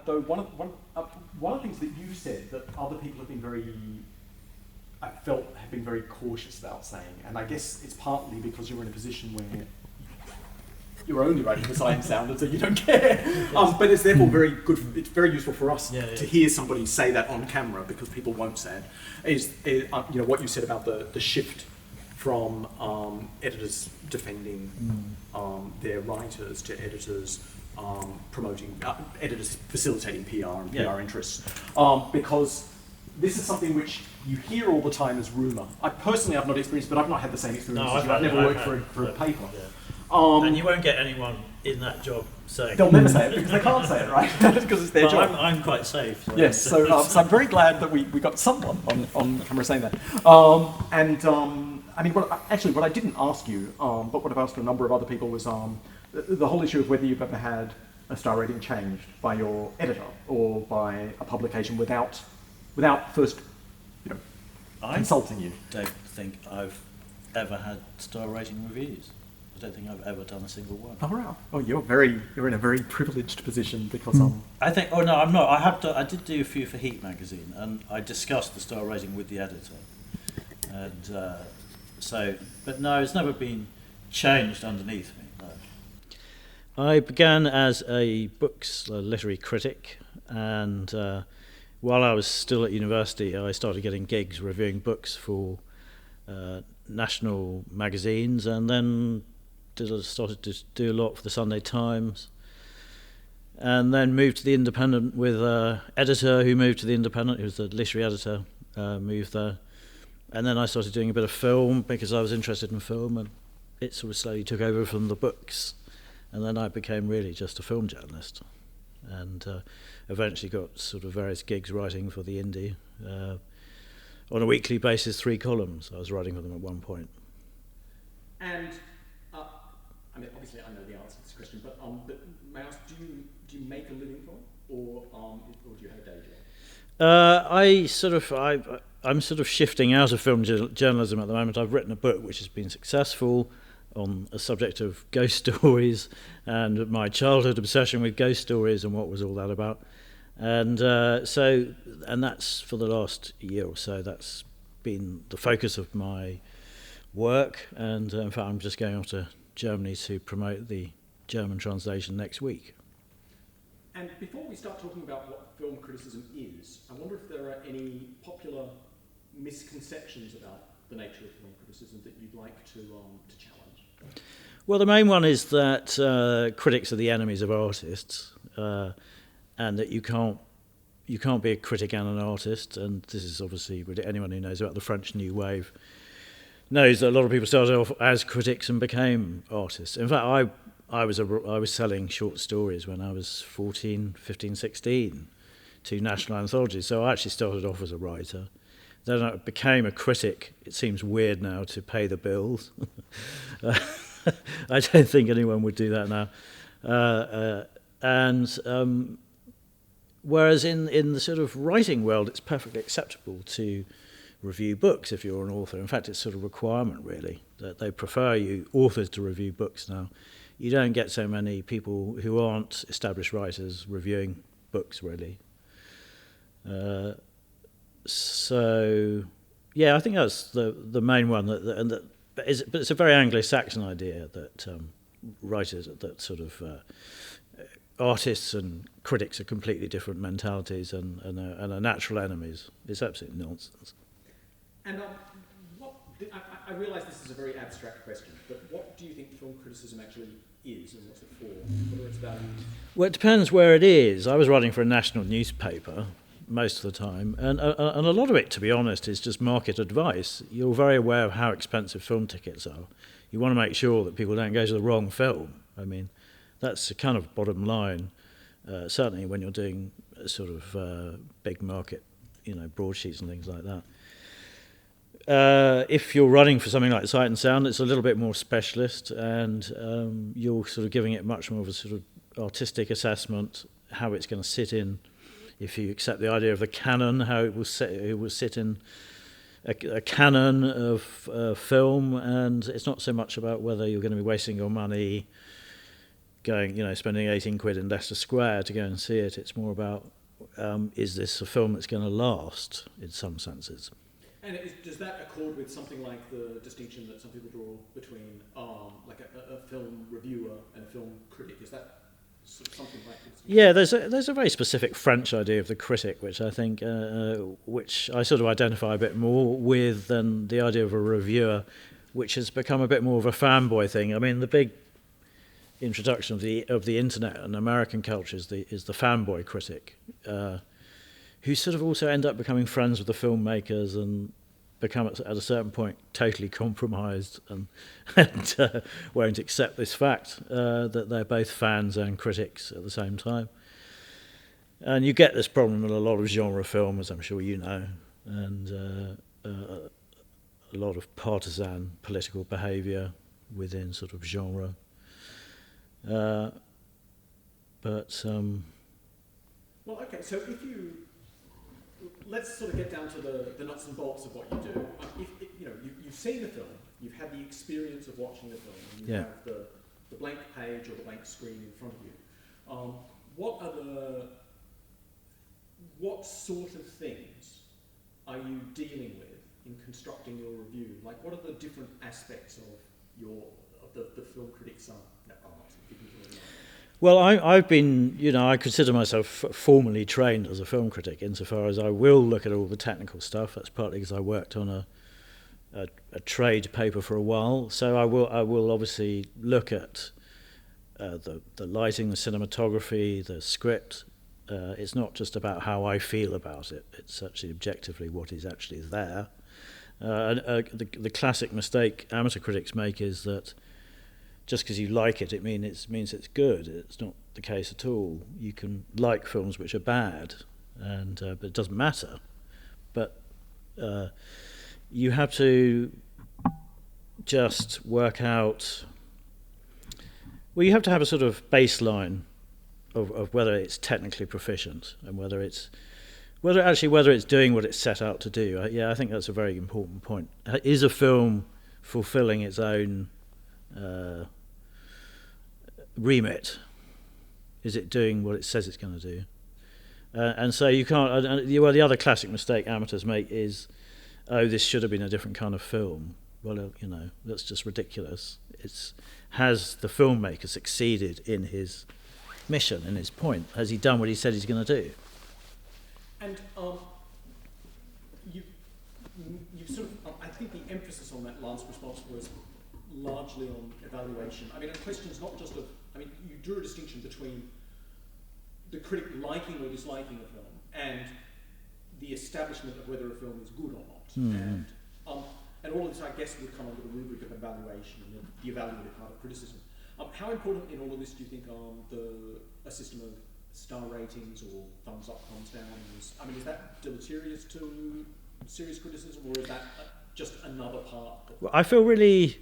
though one of the things that you said that other people have been have been very cautious about saying, and I guess it's partly because you're in a position where you're only writing for Sight and Sound, and so you don't care. But it's therefore very good. It's very useful for us to hear somebody say that on camera, because people won't say it. Is what you said about the shift from editors defending their writers to editors promoting, editors facilitating PR and PR interests, because this is something which you hear all the time as rumour. I personally have not experienced, but I've not had the same experience as you. I've never worked for a paper. Yeah. And you won't get anyone in that job saying... They'll never say it because they can't say it, right? Because it's their job. I'm quite safe. So. Yes, so I'm very glad that we got someone on camera saying that. I mean, what I didn't ask you, but what I've asked a number of other people was the whole issue of whether you've ever had a star rating changed by your editor or by a publication without first, consulting you. I don't think I've ever had star rating reviews. I don't think I've ever done a single one. Oh wow! Oh, you're in a very privileged position because I think. Oh no, I'm not. I did do a few for Heat magazine, and I discussed the star rating with the editor, and but no, it's never been changed underneath me. No. I began as a literary critic, and while I was still at university, I started getting gigs reviewing books for national magazines, and then started to do a lot for the Sunday Times, and then moved to the Independent with an editor who moved to the Independent, who was the literary editor, moved there. And then I started doing a bit of film because I was interested in film, and it sort of slowly took over from the books. And then I became really just a film journalist, and eventually got sort of various gigs writing for the Indie. On a weekly basis, 3 columns I was writing for them at one point. And I mean, obviously I know the answer to this question, but may I ask, do you make a living from it, or do you have a day job? I'm sort of shifting out of film journalism at the moment. I've written a book which has been successful on a subject of ghost stories and my childhood obsession with ghost stories and what was all that about. And and that's for the last year or so. That's been the focus of my work. And in fact, I'm just going off to Germany to promote the German translation next week. And before we start talking about what film criticism is, I wonder if there are any popular misconceptions about the nature of film criticism that you'd like to challenge. Well, the main one is that critics are the enemies of artists, and that you can't be a critic and an artist. And this is obviously, anyone who knows about the French New Wave knows that a lot of people started off as critics and became artists. In fact, I was selling short stories when I was 14, 15, 16 to national anthologies. So I actually started off as a writer. Then I became a critic. It seems weird now to pay the bills. I don't think anyone would do that now. Whereas in the sort of writing world, it's perfectly acceptable to review books if you're an author. In fact, it's sort of a requirement, really, that they prefer authors to review books now. You don't get so many people who aren't established writers reviewing books, really. I think that's the main one. But it's a very Anglo-Saxon idea that writers, that sort of artists and critics are completely different mentalities and are natural enemies. It's absolutely nonsense. And I realise this is a very abstract question, but what do you think film criticism actually is, and what's it for? What are its values? Well, it depends where it is. I was writing for a national newspaper most of the time, and a lot of it, to be honest, is just market advice. You're very aware of how expensive film tickets are. You want to make sure that people don't go to the wrong film. I mean, that's the kind of bottom line, certainly when you're doing a sort of big market, broadsheets and things like that. If you're running for something like Sight and Sound, it's a little bit more specialist, and you're sort of giving it much more of a sort of artistic assessment, how it's going to sit in. If you accept the idea of the canon, how it will sit in a canon of film, and it's not so much about whether you're going to be wasting your money going, spending 18 quid in Leicester Square to go and see it. It's more about, is this a film that's going to last in some senses? And does that accord with something like the distinction that some people draw between like a film reviewer and a film critic? Is that sort of something like this? Yeah, there's a very specific French idea of the critic, which I think, which I sort of identify a bit more with than the idea of a reviewer, which has become a bit more of a fanboy thing. I mean, the big introduction of the internet and American culture is the fanboy critic, who sort of also end up becoming friends with the filmmakers and become at a certain point totally compromised and won't accept this fact that they're both fans and critics at the same time. And you get this problem in a lot of genre film, as I'm sure you know, and a lot of partisan political behaviour within sort of genre. Well, okay, so let's sort of get down to the nuts and bolts of what you do. If you've seen the film, you've had the experience of watching the film, and you have the blank page or the blank screen in front of you. What sort of things are you dealing with in constructing your review? Like, what are the different aspects of the film critic's art? Well, I've been, I consider myself formally trained as a film critic insofar as I will look at all the technical stuff. That's partly because I worked on a trade paper for a while. So I will obviously look at the lighting, the cinematography, the script. It's not just about how I feel about it. It's actually objectively what is actually there. The classic mistake amateur critics make is that just because you like it, it means it's good. It's not the case at all. You can like films which are bad, but it doesn't matter. But you have to just work out. Well, you have to have a sort of baseline of whether it's technically proficient and whether it's doing what it's set out to do. I think that's a very important point. Is a film fulfilling its own remit? Is it doing what it says it's going to do? And so you can't. The other classic mistake amateurs make is, this should have been a different kind of film. Well, that's just ridiculous. Has the filmmaker succeeded in his mission, in his point? Has he done what he said he's going to do? And you sort of, I think the emphasis on that last response was largely on evaluation. I mean, the question's not just you drew a distinction between the critic liking or disliking a film and the establishment of whether a film is good or not. And all of this, I guess, would come under the rubric of evaluation and the evaluative part of criticism. How important in all of this do you think a system of star ratings or thumbs up, thumbs down is? I mean, is that deleterious to serious criticism, or is that just another part? Well, I feel really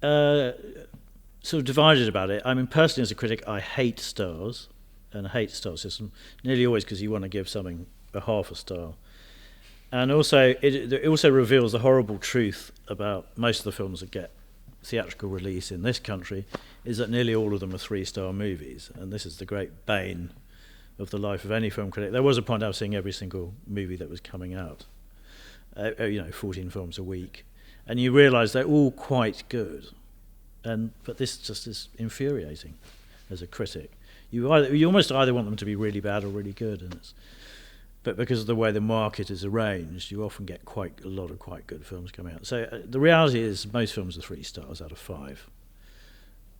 sort of divided about it. I mean, personally, as a critic, I hate stars and I hate star system, nearly always because you want to give something a half a star. And also, it also reveals the horrible truth about most of the films that get theatrical release in this country, is that nearly all of them are 3-star movies, and this is the great bane of the life of any film critic. There was a point I was seeing every single movie that was coming out, 14 films a week, and you realise they're all quite good, but this just is infuriating as a critic. You almost either want them to be really bad or really good, but because of the way the market is arranged, you often get quite a lot of quite good films coming out. So the reality is most films are 3 stars out of 5.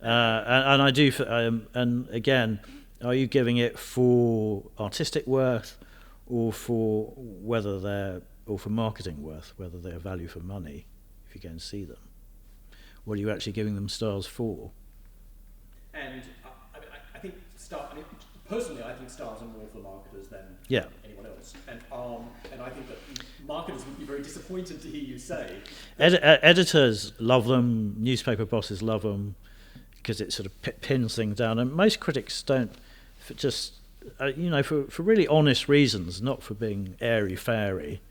And I do, and again, are you giving it for artistic worth or for marketing worth, whether they're value for money if you go and see them? What are you actually giving them stars for? And I think personally, I think stars are more for marketers than anyone else. And I think that marketers would be very disappointed to hear you say. Editors love them, newspaper bosses love them, because it sort of pins things down. And most critics don't, for really honest reasons, not for being airy-fairy,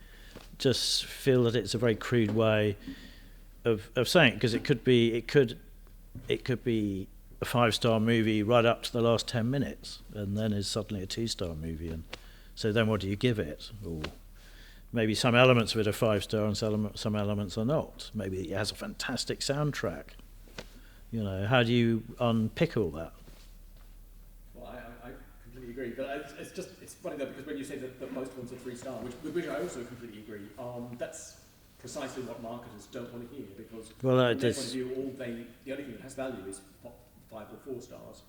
just feel that it's a very crude way of saying it, because it could be a 5-star movie right up to the last 10 minutes, and then is suddenly a 2-star movie. And so then what do you give it? Or maybe some elements of it are 5-star and some elements are not. Maybe it has a fantastic soundtrack. You know, how do you unpick all that? Well, I completely agree, but it's funny though, because when you say that most films are 3-star, with which I also completely agree, that's precisely what marketers don't want to hear, because from their point of view, the only thing that has value is 5 or 4 stars.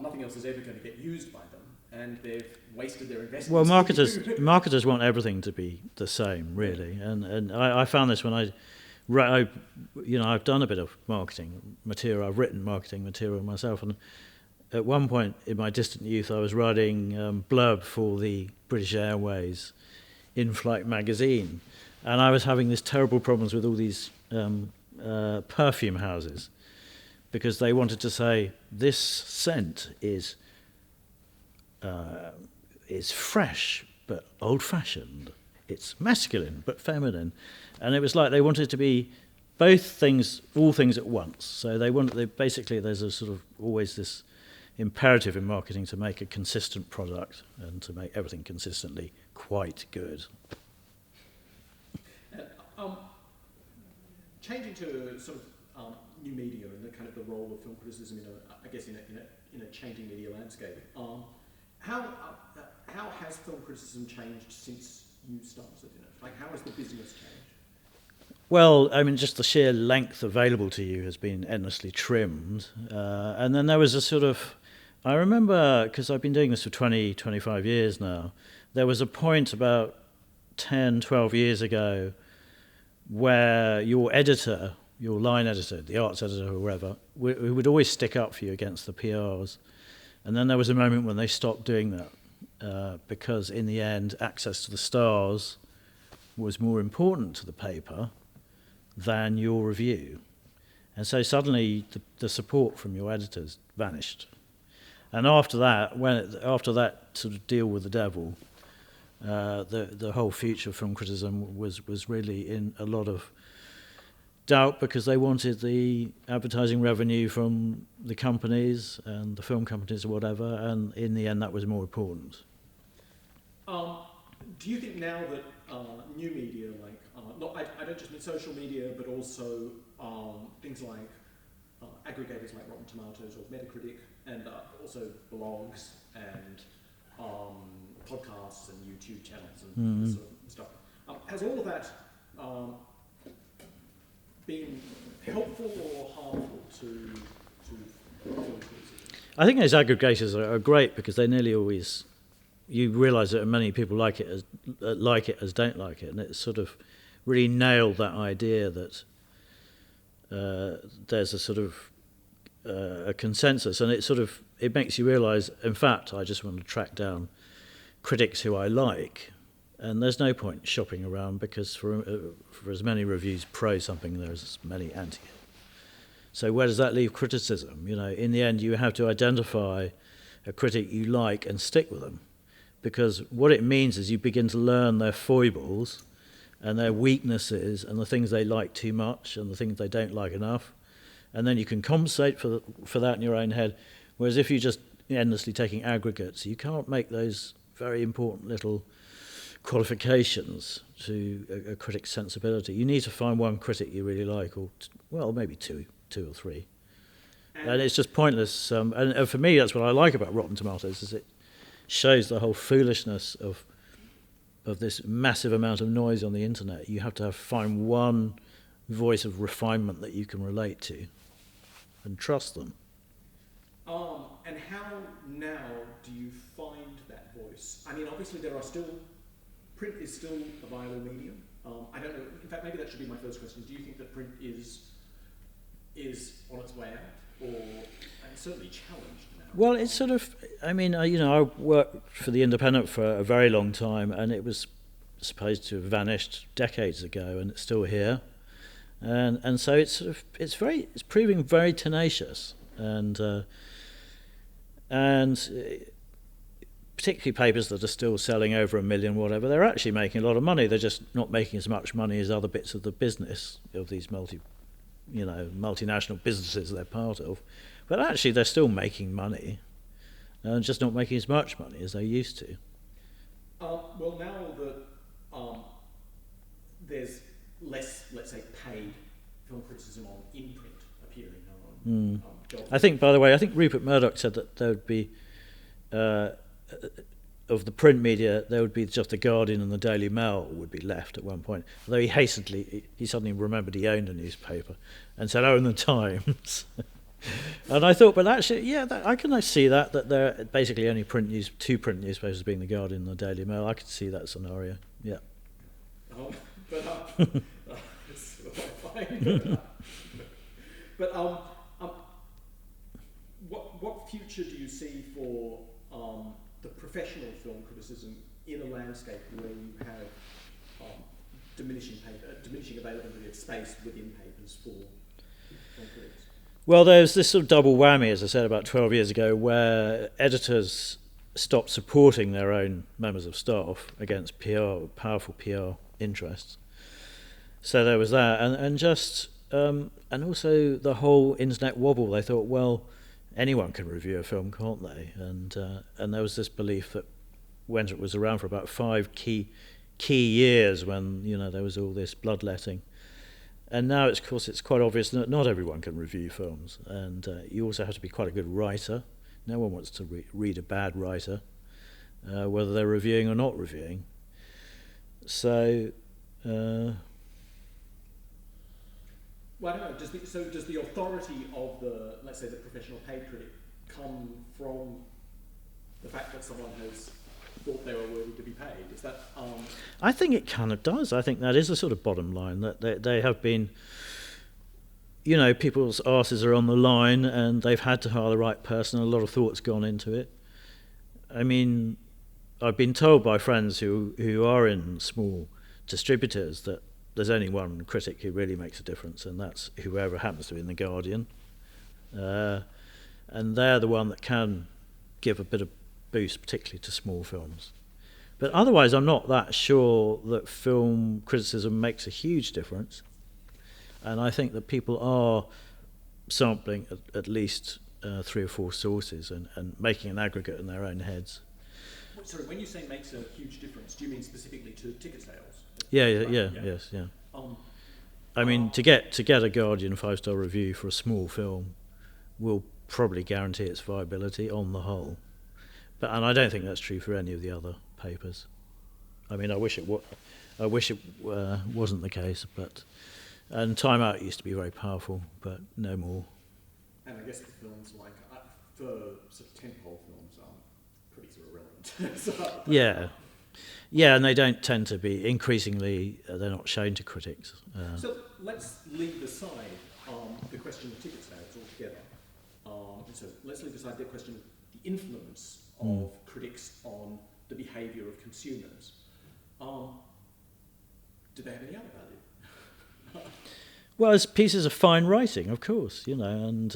Nothing else is ever going to get used by them, and they've wasted their investment. Well, marketers want everything to be the same, really, and I found this when I've done a bit of marketing material. I've written marketing material myself, and at one point in my distant youth, I was writing blurb for the British Airways in-flight magazine, and I was having these terrible problems with all these perfume houses, because they wanted to say this scent is fresh but old-fashioned. It's masculine but feminine, and it was like they wanted to be both things, all things at once. So basically there's a sort of always this imperative in marketing to make a consistent product and to make everything consistently quite good. Changing to sort of new media and the kind of the role of film criticism in a changing media landscape. How has film criticism changed since you started in it? Like, how has the business changed? Well, I mean, just the sheer length available to you has been endlessly trimmed. And then there was a sort of, I remember, because I've been doing this for 20, 25 years now, there was a point about 10, 12 years ago where your editor, your line editor, the arts editor or whoever, would always stick up for you against the PRs. And then there was a moment when they stopped doing that because in the end, access to the stars was more important to the paper than your review. And so suddenly the support from your editors vanished. And after that, after that sort of deal with the devil, the whole future of film criticism was really in a lot of doubt, because they wanted the advertising revenue from the companies and the film companies or whatever, and in the end that was more important. Do you think now that new media, like, I don't just mean social media, but also things like aggregators like Rotten Tomatoes or Metacritic, and also blogs and podcasts and YouTube channels and this sort of stuff, has all of that been helpful or harmful to film criticism? I think those aggregators are great, because they nearly always, you realise that many people like it as don't like it, and it's sort of really nailed that idea that there's a sort of a consensus, and it makes you realise, in fact, I just want to track down critics who I like, and there's no point shopping around, because for as many reviews pro something, there's as many anti it. So where does that leave criticism? You know, in the end, you have to identify a critic you like and stick with them, because what it means is you begin to learn their foibles and their weaknesses and the things they like too much and the things they don't like enough, and then you can compensate for that in your own head. Whereas if you're just endlessly taking aggregates, you can't make those very important little qualifications to a critic's sensibility. You need to find one critic you really like, or maybe two or three, and it's just pointless. And for me, that's what I like about Rotten Tomatoes, is it shows the whole foolishness of this massive amount of noise on the internet. You have to find one voice of refinement that you can relate to and trust them. And how now do you find that voice? I mean, obviously print is still a viable medium. I don't know, in fact, maybe that should be my first question. Do you think that print is on its way out, or certainly challenged now? Well, it's sort of, I mean, I worked for The Independent for a very long time, and it was supposed to have vanished decades ago, and it's still here. And so it's proving very tenacious, and particularly papers that are still selling over 1 million, whatever, they're actually making a lot of money. They're just not making as much money as other bits of the business of these multinational businesses they're part of. But actually, they're still making money, and just not making as much money as they used to. Well, now that there's less, let's say, paid film criticism on in-print appearing on jobs. I think, by the way, Rupert Murdoch said that there would be, of the print media, there would be just the Guardian and the Daily Mail would be left at one point. Although he suddenly remembered he owned a newspaper and said, "Oh, and the Times." And I thought, but actually, yeah, I can see that there are basically only two print newspapers being the Guardian and the Daily Mail. I could see that scenario. Yeah. It's fine. But what future do you see for the professional film criticism in a landscape where you have diminishing availability of space within papers for film critics? Well, there's this sort of double whammy, as I said, about 12 years ago, where editors stopped supporting their own members of staff against powerful PR interests. So there was that, and also the whole internet wobble. They thought, well, anyone can review a film, can't they? And there was this belief that when it was around for about 5 key years, when there was all this bloodletting. And now, of course, it's quite obvious that not everyone can review films, and you also have to be quite a good writer. No one wants to read a bad writer, whether they're reviewing or not reviewing. So, well, I don't know. Does the authority of the, let's say, the professional paid critic come from the fact that someone has thought they were worthy to be paid? Is that? I think it kind of does. I think that is a sort of bottom line, that they have been, people's arses are on the line and they've had to hire the right person. A lot of thought's gone into it. I mean, I've been told by friends who are in small distributors that there's only one critic who really makes a difference, and that's whoever happens to be in The Guardian. And they're the one that can give a bit of boost, particularly to small films. But otherwise, I'm not that sure that film criticism makes a huge difference. And I think that people are sampling at least 3 or 4 sources and making an aggregate in their own heads. Sorry, when you say makes a huge difference, do you mean specifically to ticket sales? Yes. I mean, to get a Guardian 5-star review for a small film will probably guarantee its viability on the whole. And I don't think that's true for any of the other papers. I mean, I wish it wasn't the case, and Time Out used to be very powerful, but no more. And I guess the films for sort of tentpole films pretty sort of relevant. Yeah, and they don't tend to be, increasingly, they're not shown to critics. So let's leave aside the question of ticket sales altogether. So let's leave aside the question of the influence of critics on the behaviour of consumers. Do they have any other value? Well, as pieces of fine writing, of course, and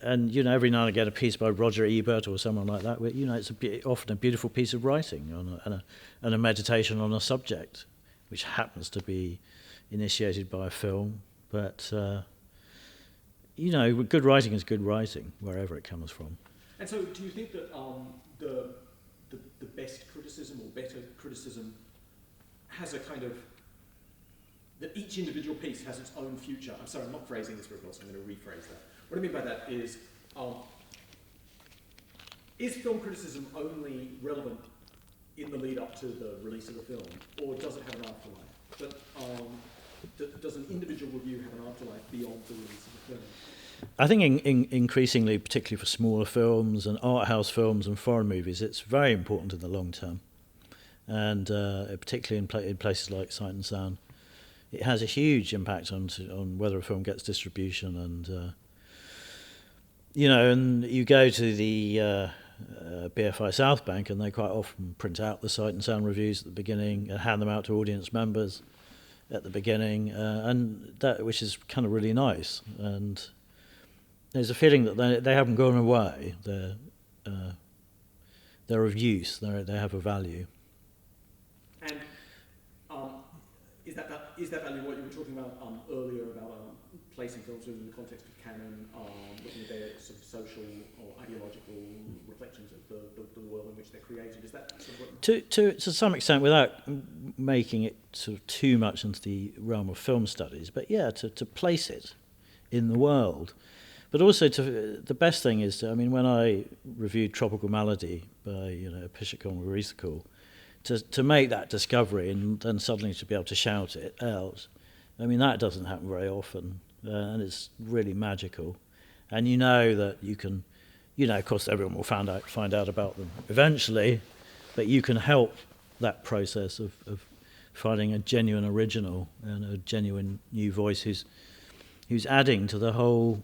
every now and again a piece by Roger Ebert or someone like that, where, it's often a beautiful piece of writing and a meditation on a subject, which happens to be initiated by a film. But good writing is good writing, wherever it comes from. And so, do you think that the best criticism or better criticism has a kind of, that each individual piece has its own future? I'm sorry, I'm not phrasing this very well, so I'm going to rephrase that. What I mean by that is film criticism only relevant in the lead up to the release of the film, or does it have an afterlife? But does an individual review have an afterlife beyond the release of the film? I think increasingly, particularly for smaller films and art house films and foreign movies, it's very important in the long term. And particularly in places like Sight and Sound, it has a huge impact on whether a film gets distribution. And and you go to the BFI South Bank, and they quite often print out the Sight and Sound reviews at the beginning and hand them out to audience members at the beginning, and that, which is kind of really nice. And there's a feeling that they haven't gone away. They're of use. They have a value. And is that value what you were talking about earlier about placing films within the context of canon, looking at their sort of social or ideological reflections of the world in which they're created. Is that sort of what... To some extent, without making it sort of too much into the realm of film studies, but yeah, to place it in the world. But also, the best thing is, I mean, when I reviewed Tropical Malady by Pishikon Risikal, to make that discovery and then suddenly to be able to shout it out, I mean, that doesn't happen very often, and it's really magical. And you know that you can, of course everyone will find out about them eventually, but you can help that process of finding a genuine original and a genuine new voice who's adding to the whole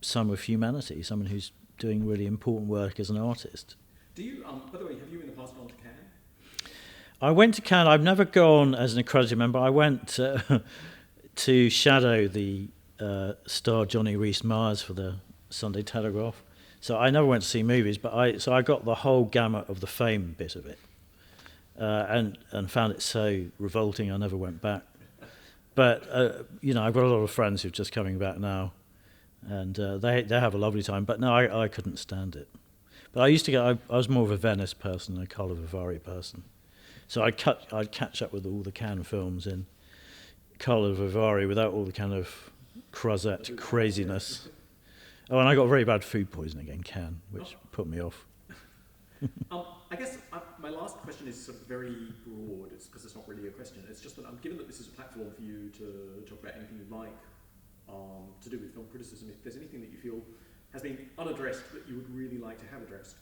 sum of humanity, someone who's doing really important work as an artist. Do you, by the way, have you in the past gone to Cannes? I went to Cannes. I've never gone as an accredited member. I went to shadow the star Johnny Rhys-Meyers for the Sunday Telegraph. So I never went to see movies, but I got the whole gamut of the fame bit of it, and found it so revolting I never went back. But I've got a lot of friends who are just coming back now, and they have a lovely time. But no, I couldn't stand it. But I used to I was more of a Venice person than a Carlo Vivari person. So I'd catch up with all the Cannes films in Carlo Vivari without all the kind of Crozet craziness. Oh, and I got very bad food poisoning in Cannes, which put me off. I guess my last question is sort of very broad, because it's not really a question. It's just that given that this is a platform for you to talk about anything you'd like to do with film criticism, if there's anything that you feel has been unaddressed that you would really like to have addressed,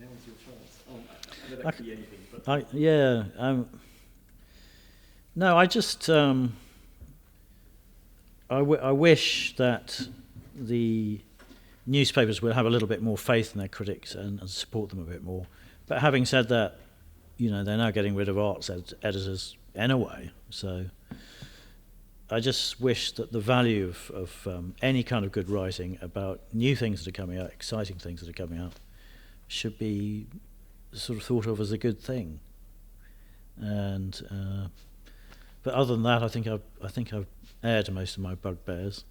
now is your chance. I know that could be anything, but... No, I just... I wish that the newspapers will have a little bit more faith in their critics and support them a bit more. But having said that, they're now getting rid of arts editors anyway. So I just wish that the value of any kind of good writing about new things that are coming out, exciting things that are coming out, should be sort of thought of as a good thing. And but other than that, I think I've aired most of my bugbears.